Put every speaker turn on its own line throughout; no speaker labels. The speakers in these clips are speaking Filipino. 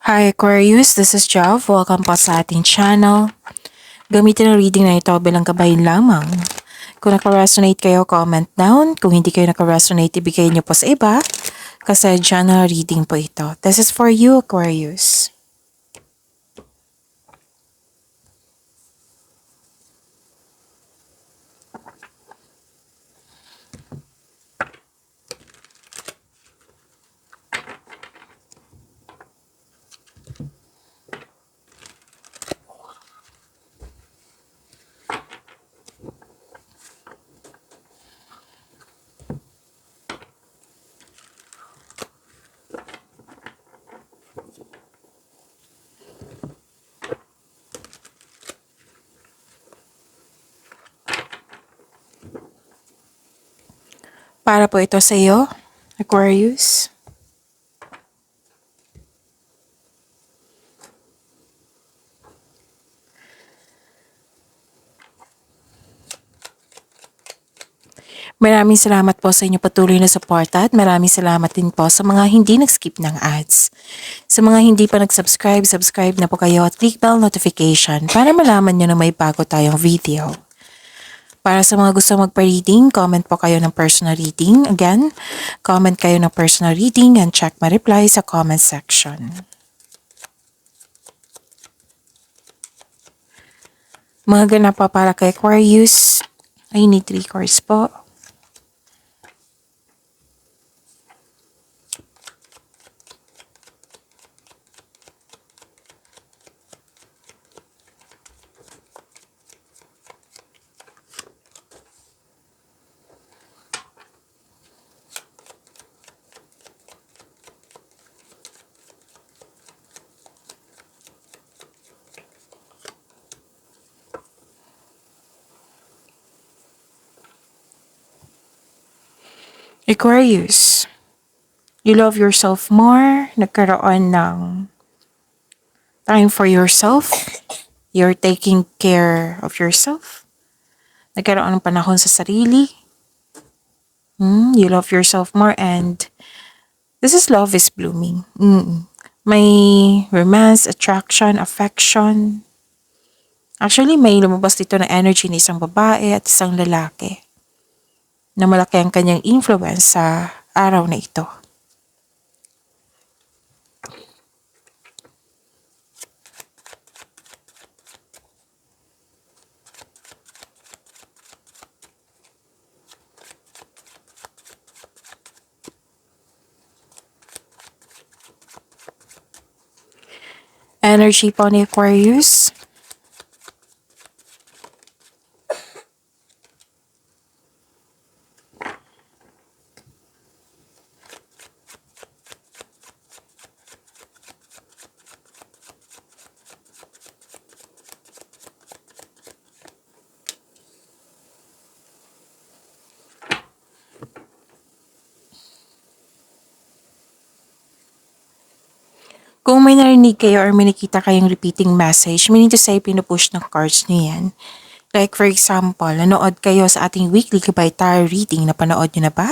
Hi Aquarius, this is Jav. Welcome po sa ating channel. Gamitin ang reading na ito bilang gabay lamang. Kung naka-resonate kayo, comment down. Kung hindi kayo naka-resonate, ibigay niyo po sa iba. Kasi general reading po ito. This is for you, Aquarius. Para po ito sa iyo, Aquarius. Maraming salamat po sa inyong patuloy na suporta at maraming salamat din po sa mga hindi nag-skip ng ads. Sa mga hindi pa nag-subscribe, subscribe na po kayo at click bell notification para malaman nyo na may bago tayong video. Para sa mga gusto magpa-reading, comment po kayo ng personal reading. Again, comment kayo ng personal reading and check my reply sa comment section. Mga ganap pa para kay Aquarius, I need 3 cards po. Aquarius, you love yourself more, nagkaroon ng time for yourself, you're taking care of yourself, nagkaroon ng panahon sa sarili, you love yourself more and this is love is blooming. May romance, attraction, affection. Actually, may lumabas dito na energy ng isang babae at isang lalaki na malaki ang kanyang influence sa araw na ito. Energy po ni Aquarius. Kung may narinig kayo or may nakita kayong repeating message, meaning to say, pinupush ng cards nyo yan. Like for example, nanood kayo sa ating weekly Gabay Tarot reading, napanood nyo na ba?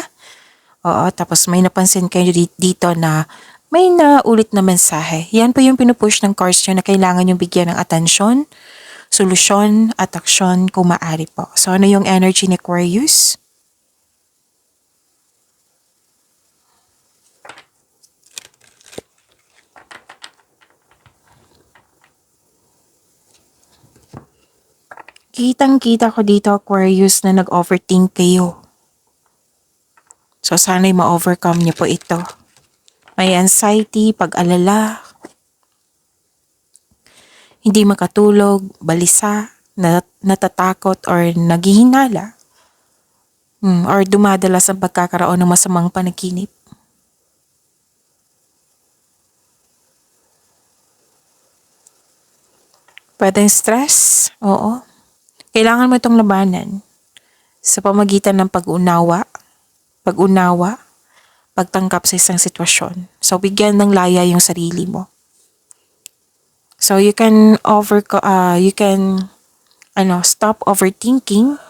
Oo, tapos may napansin kayo dito na may naulit na mensahe. Yan po yung pinupush ng cards nyo na kailangan yung bigyan ng atensyon, solusyon at aksyon kung maaari po. So ano yung energy ni Aquarius? Kitang-kita ko dito, Aquarius, na nag-overthink kayo. So, sana'y ma-overcome niyo po ito. May anxiety, pag-alala, hindi makatulog, balisa, natatakot or naghihinala. Or dumadalas ang pagkakaroon ng masamang panaginip. Pwedeng stress, oo. Kailangan mo itong labanan sa pamagitan ng pag-unawa, pagtanggap sa isang sitwasyon. So, bigyan ng laya yung sarili mo. So, you can stop overthinking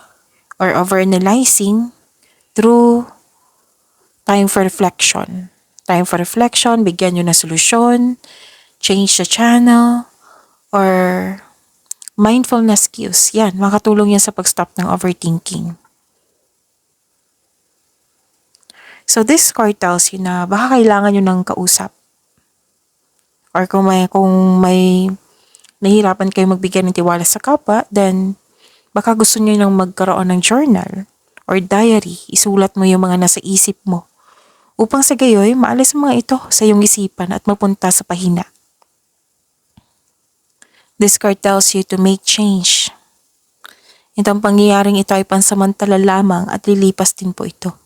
or overanalyzing through time for reflection. Time for reflection, bigyan nyo ng solusyon, change the channel, or mindfulness cues. Yan, makatulong yan sa pag-stop ng overthinking. So this card tells you na baka kailangan nyo ng kausap. Or kung may nahihirapan kayo magbigay ng tiwala sa kapwa, then baka gusto nyo nang magkaroon ng journal or diary. Isulat mo yung mga nasa isip mo upang sa gayoy maalis mga ito sa iyong isipan at mapunta sa pahina. This card tells you to make change. Itong pangyayaring ito ay pansamantala lamang at lilipas din po ito.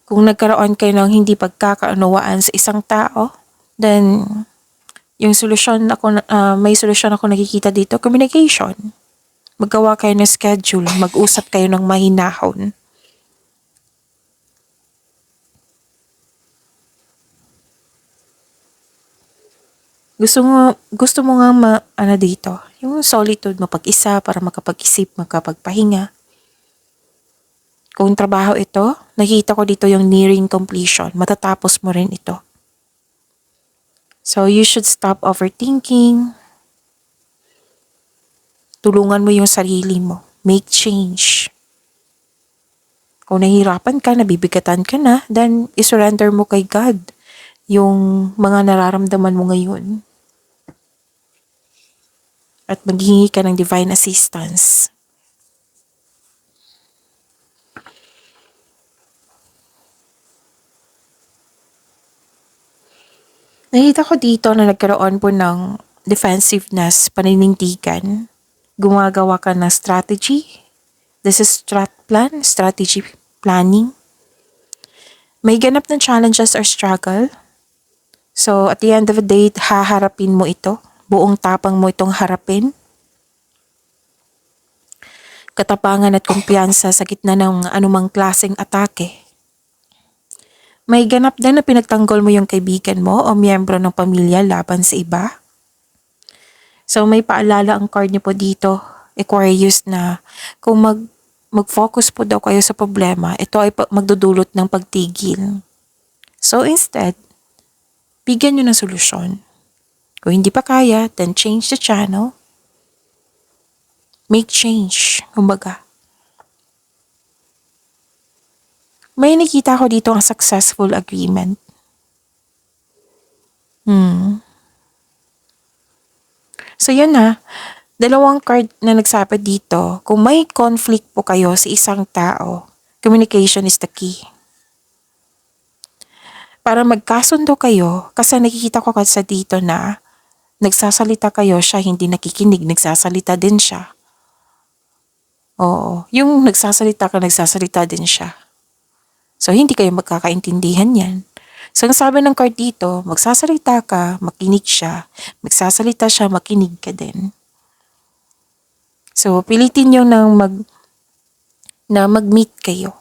Kung nagkaroon kayo ng hindi pagkakaunawaan sa isang tao, then may solusyon ako nakikita dito, communication. Maggawa kayo ng schedule, mag-usap kayo ng mahinahon. Gusto mo nga dito, yung solitude, mapag-isa para makapag-isip, makapagpahinga. Kung trabaho ito, nakita ko dito yung nearing completion. Matatapos mo rin ito. So you should stop overthinking. Tulungan mo yung sarili mo. Make change. Kung nahihirapan ka, nabibigatan ka na, then isurrender mo kay God yung mga nararamdaman mo ngayon. At maghingi ka ng divine assistance. Nakita ko dito na nagkaroon po ng defensiveness, paninindigan. Gumagawa ka ng strategy. This is strategy planning. May ganap ng challenges or struggle. So at the end of the day, haharapin mo ito. Buong tapang mo itong harapin. Katapangan at kumpiyansa sa gitna ng anumang klaseng atake. May ganap din na pinagtanggol mo yung kaibigan mo o miyembro ng pamilya laban sa iba. So may paalala ang card niyo po dito, Aquarius, na kung mag-focus po daw kayo sa problema, ito ay magdudulot ng pagtigil. So instead, bigyan nyo ng solusyon. Kung hindi pa kaya, then change the channel. Make change, kumbaga. May nakita ko dito ang successful agreement. So yun na, dalawang card na nagsabi dito, kung may conflict po kayo sa isang tao, communication is the key. Para magkasundo kayo, kasi nakikita ko kasi dito na nagsasalita kayo, siya hindi nakikinig, nagsasalita din siya. Oo, yung nagsasalita din siya. So, hindi kayo magkakaintindihan yan. So, ang sabi ng card dito, magsasalita ka, makinig siya. Magsasalita siya, makinig ka din. So, pilitin nyo na mag-meet kayo.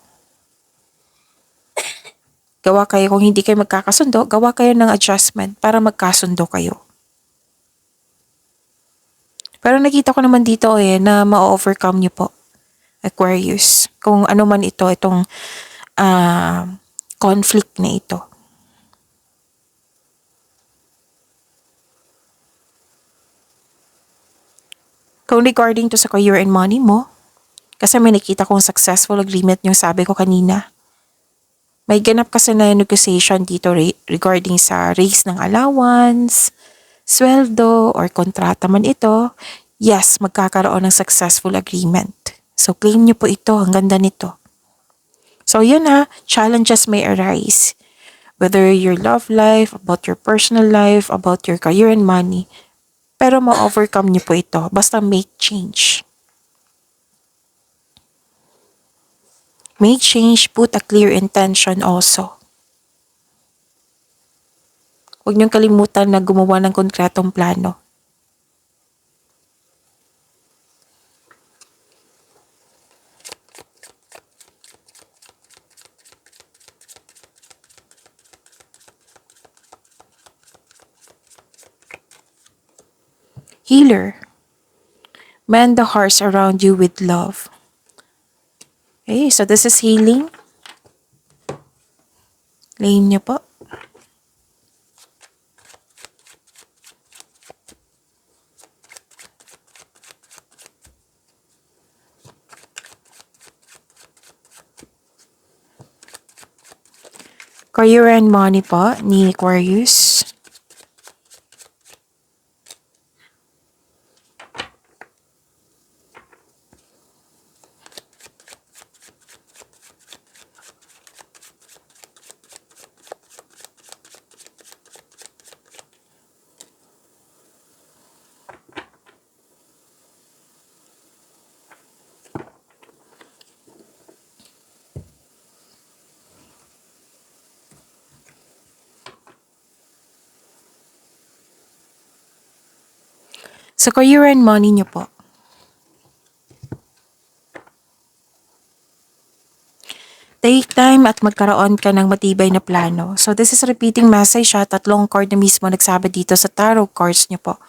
Gawa kayo, kung hindi kayo magkakasundo, gawa kayo ng adjustment para magkasundo kayo. Pero nakita ko naman dito na ma-overcome nyo po, Aquarius. Kung ano man itong conflict na ito. Kung regarding to sa career and money mo, kasi may nakita kong successful agreement yung sabi ko kanina. May ganap kasi na negotiation dito regarding sa raise ng allowance, sweldo, or kontrata man ito. Yes, magkakaroon ng successful agreement. So claim nyo po ito, ang ganda nito. So yun challenges may arise. Whether your love life, about your personal life, about your career and money. Pero ma-overcome niyo po ito. Basta make change. Make change, put a clear intention also. Huwag niyong kalimutan na gumawa ng konkretong plano. Healer. Mend the hearts around you with love. Okay, so this is healing. Claim niyo po. Career and money po ni Aquarius. Sa career and money niyo po, take time at magkaroon ka ng matibay na plano. So this is repeating message siya. Tatlong card na mismo nagsabi dito sa tarot cards niyo po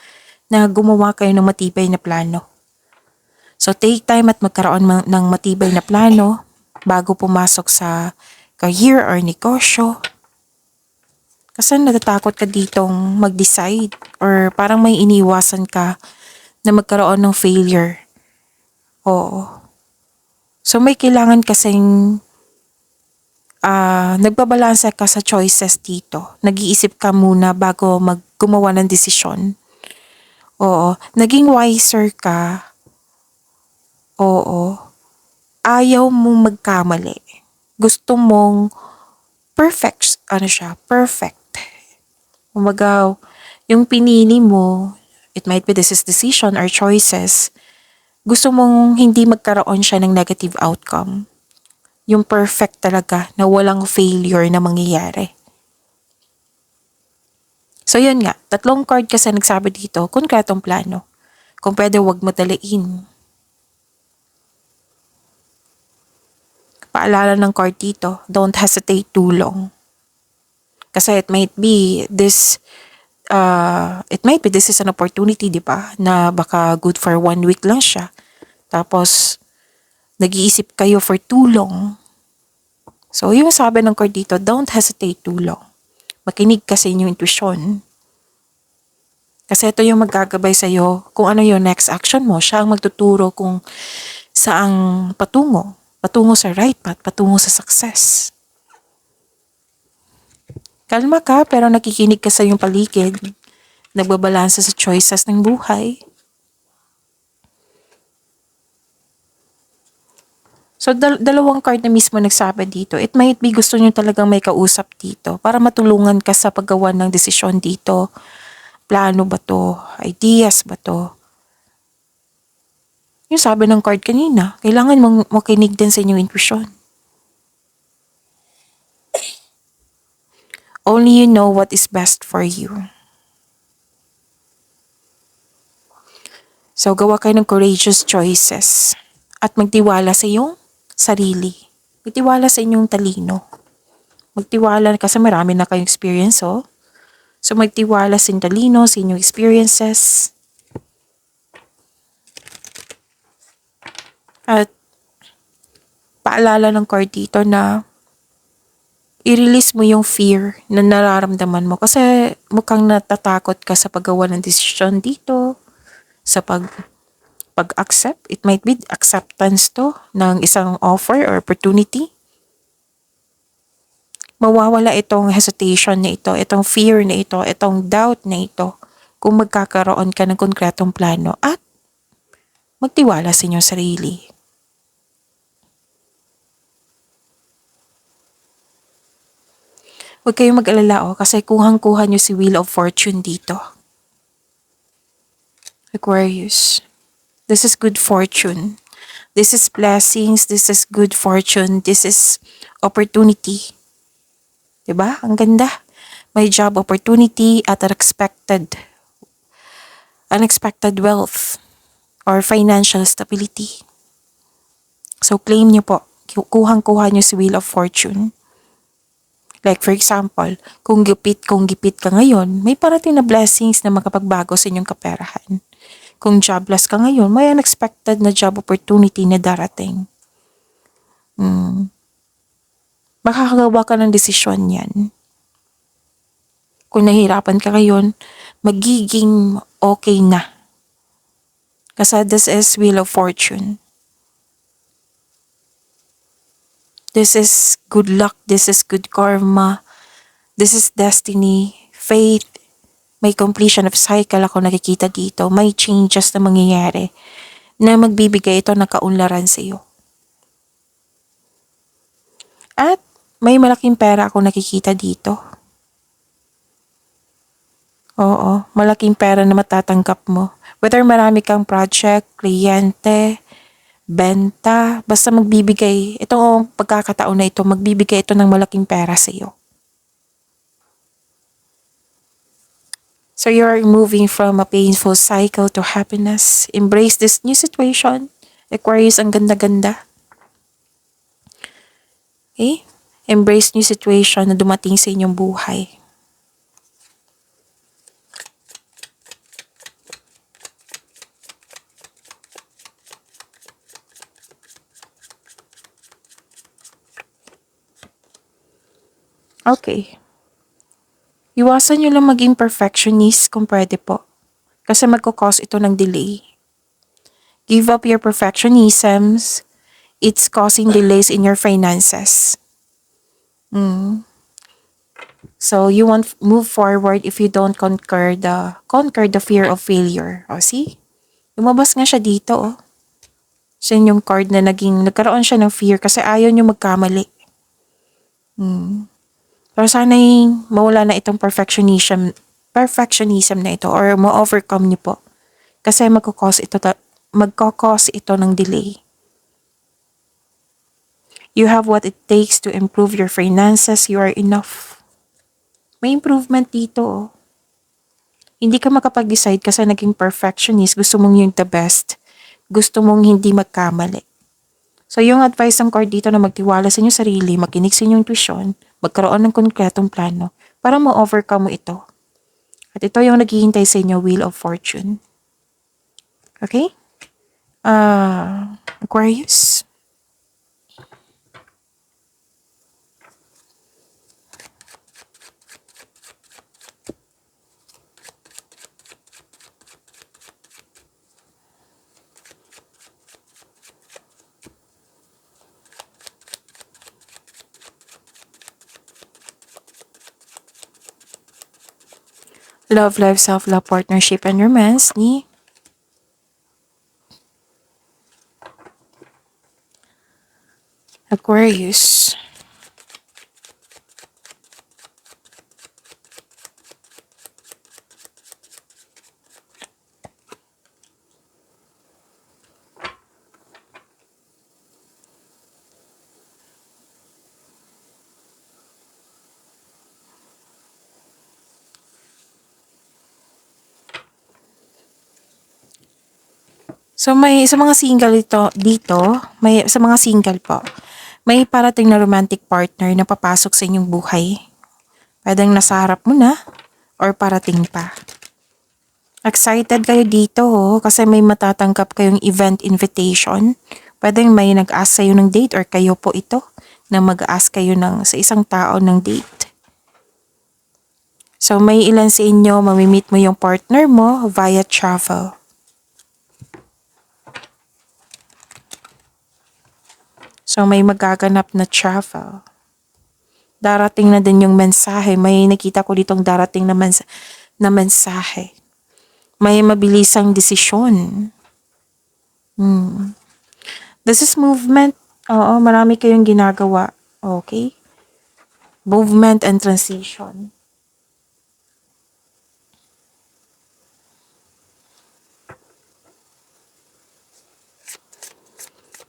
na gumawa kayo ng matibay na plano. So take time at magkaroon ng matibay na plano bago pumasok sa career or negosyo. Kasi natatakot ka ditong mag-decide or parang may iniwasan ka na magkaroon ng failure. Oo. So may kailangan kasing nagbabalansa ka sa choices dito. Nag-iisip ka muna bago gumawa ng desisyon. Oo. Naging wiser ka. Oo. Ayaw mong magkamali. Gusto mong perfect. Perfect. Kumbaga, yung pinili mo, it might be this is decision or choices, gusto mong hindi magkaroon siya ng negative outcome. Yung perfect talaga na walang failure na mangyayari. So yun nga, tatlong card kasi nagsabi dito, konkretong plano. Kung pwede, wag madaliin. Paalala ng card dito, don't hesitate too long. Kasi it might be this is an opportunity, di ba? Na baka good for 1 week lang siya. Tapos, nag-iisip kayo for too long. So, yung sabi ng card dito, don't hesitate too long. Makinig ka sa inyong intuition. Kasi ito yung maggagabay sa'yo kung ano yung next action mo. Siya ang magtuturo kung saang patungo. Patungo sa right path, patungo sa success. Kalma ka pero nakikinig ka sa iyong paligid. Nagbabalansa sa choices ng buhay. So, dalawang card na mismo nagsabi dito. It might be gusto nyo talagang may kausap dito para matulungan ka sa paggawa ng desisyon dito. Plano ba to? Ideas ba to? Yung sabi ng card kanina, kailangan mong makinig din sa inyong intuition. Only you know what is best for you. So, gawa kayo ng courageous choices at magtiwala sa iyong sarili. Magtiwala sa inyong talino. Magtiwala kasi marami na kayong experience, oh. So, magtiwala sa inyong talino, sa inyong experiences. At paalala ng card dito na i-release mo yung fear na nararamdaman mo kasi mukhang natatakot ka sa paggawa ng desisyon dito, sa pag-accept. It might be acceptance to ng isang offer or opportunity. Mawawala itong hesitation na ito, itong fear na ito, itong doubt na ito kung magkakaroon ka ng konkretong plano at magtiwala sa inyong sarili. Huwag kayong mag-alala kasi kuhang-kuha nyo si Wheel of Fortune dito. Aquarius. This is good fortune. This is blessings. This is good fortune. This is opportunity. Diba? Ang ganda. May job opportunity at unexpected wealth or financial stability. So claim nyo po. Kuhang-kuha nyo si Wheel of Fortune. Like for example, kung gipit ka ngayon, may parating na blessings na makapagbago sa inyong kaperahan. Kung jobless ka ngayon, may unexpected na job opportunity na darating. Makakagawa ka ng desisyon yan. Kung nahihirapan ka ngayon, magiging okay na. Kasi this is Wheel of Fortune. This is good luck. This is good karma. This is destiny, faith, may completion of cycle ako nakikita dito. May changes na mangyayari na magbibigay ito ng kaunlaran sa iyo. At may malaking pera ako nakikita dito. Oo, malaking pera na matatanggap mo. Whether marami kang project, kliyente, benta, basta magbibigay, itong pagkakataon na ito, magbibigay ito ng malaking pera sa iyo. So you are moving from a painful cycle to happiness. Embrace this new situation. Aquarius, ang ganda-ganda. Okay? Embrace new situation na dumating sa inyong buhay. Okay. Iwasan nyo lang maging perfectionist kung pwede po. Kasi magkakause ito ng delay. Give up your perfectionisms. It's causing delays in your finances. So you won't move forward if you don't conquer the fear of failure. O see? Lumabas nga siya dito. Oh. Siya yung card na nagkaroon siya ng fear kasi ayaw niyo magkamali. Pero sana'y mawala na itong perfectionism na ito or ma-overcome niyo po. Kasi magkakause ito ng delay. You have what it takes to improve your finances. You are enough. May improvement dito. Oh. Hindi ka makapag-decide kasi naging perfectionist. Gusto mong yung the best. Gusto mong hindi magkamali. So yung advice ng card dito na magtiwala sa inyong sarili, makinig sa inyong intuition, magkaroon ng konkretong plano para ma-overcome mo ito. At ito yung naghihintay sa inyo, Wheel of Fortune. Okay? Aquarius. Love, life, self-love, partnership, and romance ni Aquarius. So may sa mga single sa mga single po, may parating na romantic partner na papasok sa inyong buhay. Pwedeng nasa harap mo na or parating pa. Excited kayo dito kasi may matatanggap kayong event invitation. Pwedeng may nag-ask sa'yo ng date or kayo po ito na mag-ask kayo sa isang tao ng date. So may ilan sa inyo mamimit mo yung partner mo via travel. So may magaganap na travel. Darating na din yung mensahe. May nakita ko ditong darating na mensahe. May mabilisang desisyon. This is movement. Oo, marami kayong ginagawa. Okay? Movement and transition.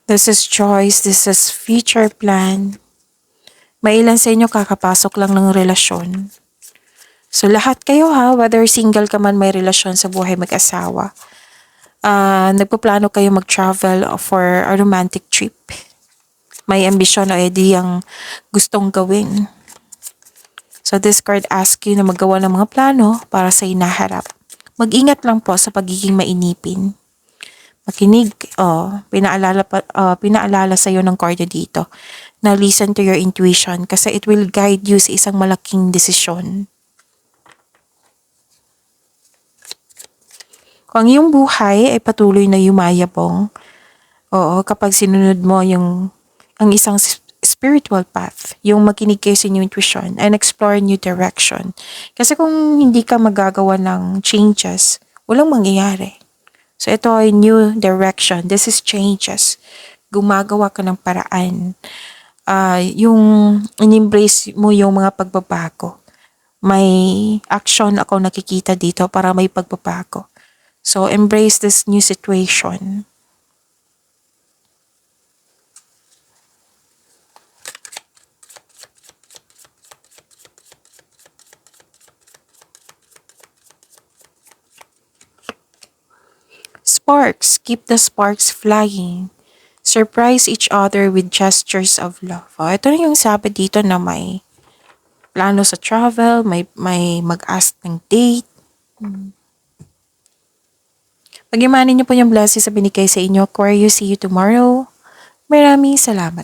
This is choice. This is future plan. May ilan sa inyo kakapasok lang ng relasyon. So lahat kayo whether single ka man may relasyon sa buhay mag-asawa. Nagpaplano kayo mag-travel for a romantic trip. May ambisyon o ideyang gustong gawin. So this card asks you na maggawa ng mga plano para sa hinaharap. Mag-ingat lang po sa pagiging mainipin. Makinig, pinaalala sa iyo ng card dito na listen to your intuition kasi it will guide you sa isang malaking desisyon. Kung ang iyong buhay ay patuloy na yumayabong, kapag sinunod mo ang isang spiritual path, yung makinig kayo sa inyong intuition and explore new direction. Kasi kung hindi ka magagawa ng changes, walang mangyayari. So ito ay new direction. This is changes. Gumagawa ka ng paraan. Yung in-embrace mo yung mga pagbabago. May action ako nakikita dito para may pagbabago. So embrace this new situation. Sparks, keep the sparks flying. Surprise each other with gestures of love. Ito na yung sabi dito na may plano sa travel, may mag-ask ng date. Pag-imanin niyo po yung blessings sa binigay sa inyo. Aquarius, see you tomorrow. Maraming salamat.